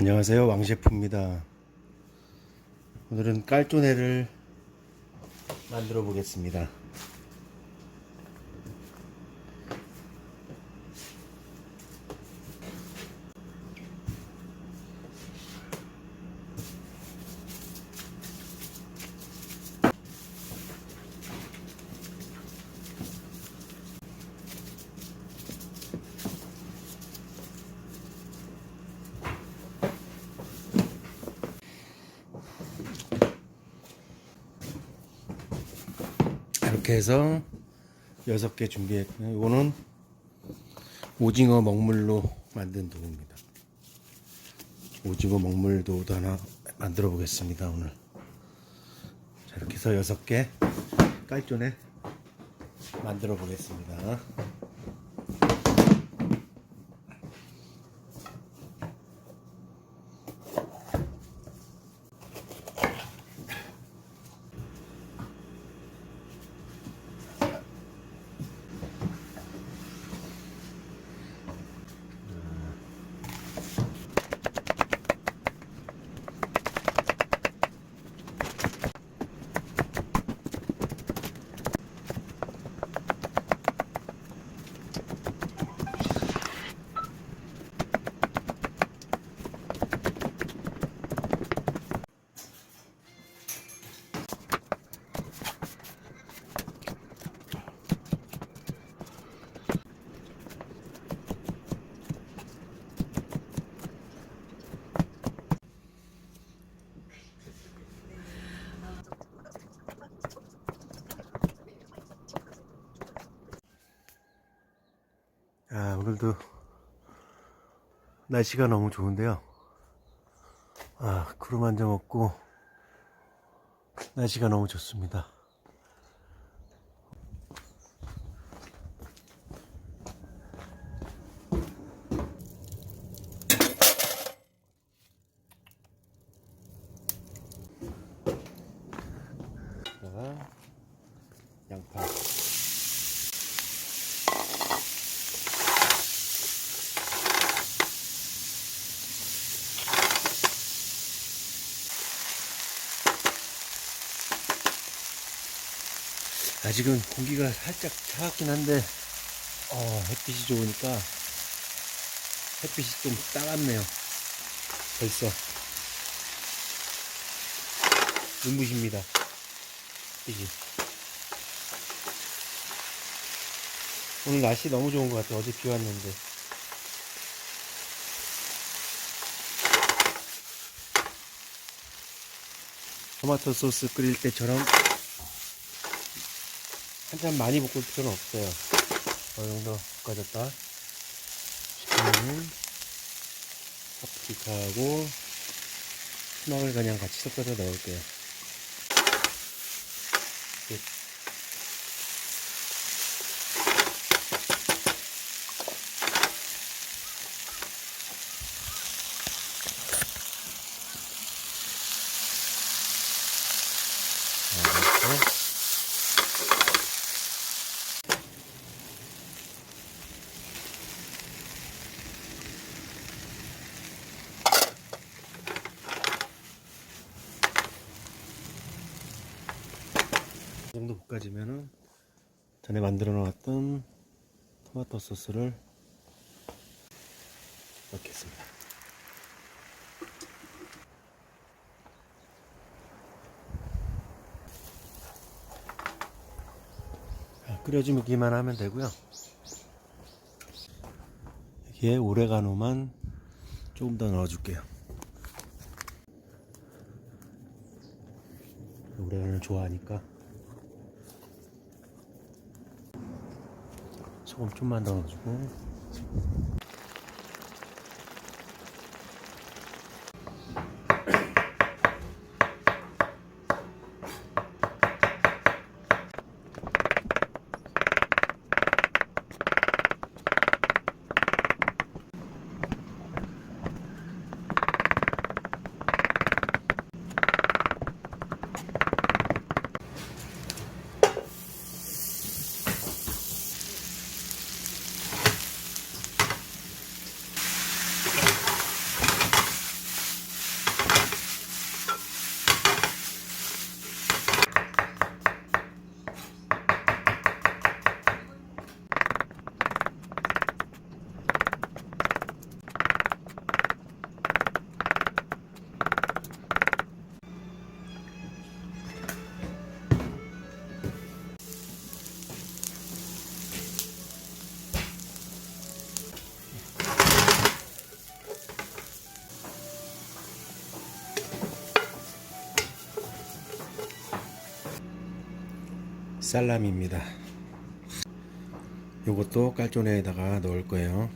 안녕하세요, 왕셰프입니다. 오늘은 깔조네를 만들어 보겠습니다. 이렇게 해서 6개 준비했고요. 이거는 오징어 먹물로 만든 도우입니다. 오징어 먹물 도우도 하나 만들어 보겠습니다. 오늘 자, 이렇게 해서 6개 깔조네 만들어 보겠습니다. 오늘도 날씨가 너무 좋은데요. 구름 한 점 없고 날씨가 너무 좋습니다. 양파, 아직은 공기가 살짝 차갑긴 한데 햇빛이 좋으니까 햇빛이 좀 따갑네요. 벌써 눈부십니다. 햇빛이. 오늘 날씨 너무 좋은 것 같아요. 어제 비 왔는데. 토마토 소스 끓일 때처럼 한참 많이 볶을 필요는 없어요. 어느 정도 볶아졌다 싶으면 파프리카하고 수박을 그냥 같이 섞어서 넣을게요. 끝. 이 정도 볶아지면은 전에 만들어 놓았던 토마토 소스를 넣겠습니다. 끓여주기만 하면 되고요. 여기에 오레가노만 조금 더 넣어줄게요. 오레가노를 좋아하니까 소금 좀만 더 넣어주고, 살라미입니다. 요것도 깔조네에다가 넣을 거예요.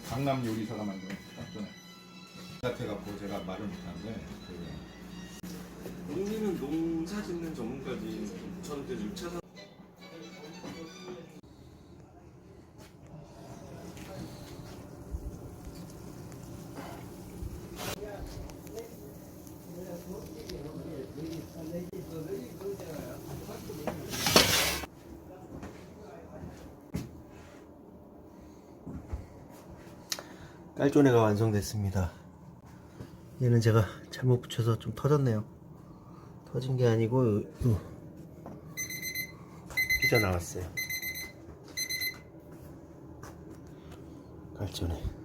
강남 요리사가 만든 깍전에 같아갖고 제가 말을 못하는데 농민은 농사 짓는 전문가지. 저는 이제 6차 산. 깔조네가 완성됐습니다. 얘는 제가 잘못 붙여서 좀 터졌네요. 터진 게 아니고 삐져나왔어요. 깔조네.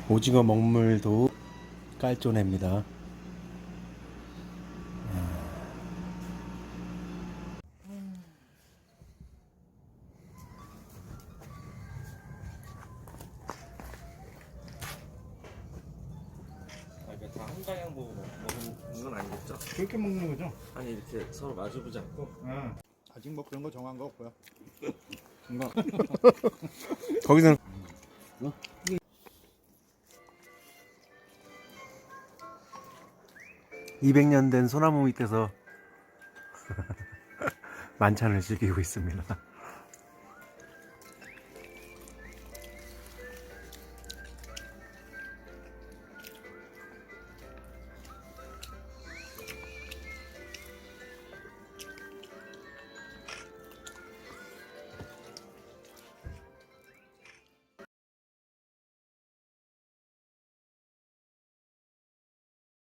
오징어 먹물도 깔조네입니다. 다 한 방향 보고 먹는 건 아니겠죠? 그렇게 먹는 거죠? 아니 이렇게 서로 마주보지 않고. 아직 뭐 그런 거 정한 거 없고요. 이거 거기서 200년 된 소나무 밑에서 만찬을 즐기고 있습니다.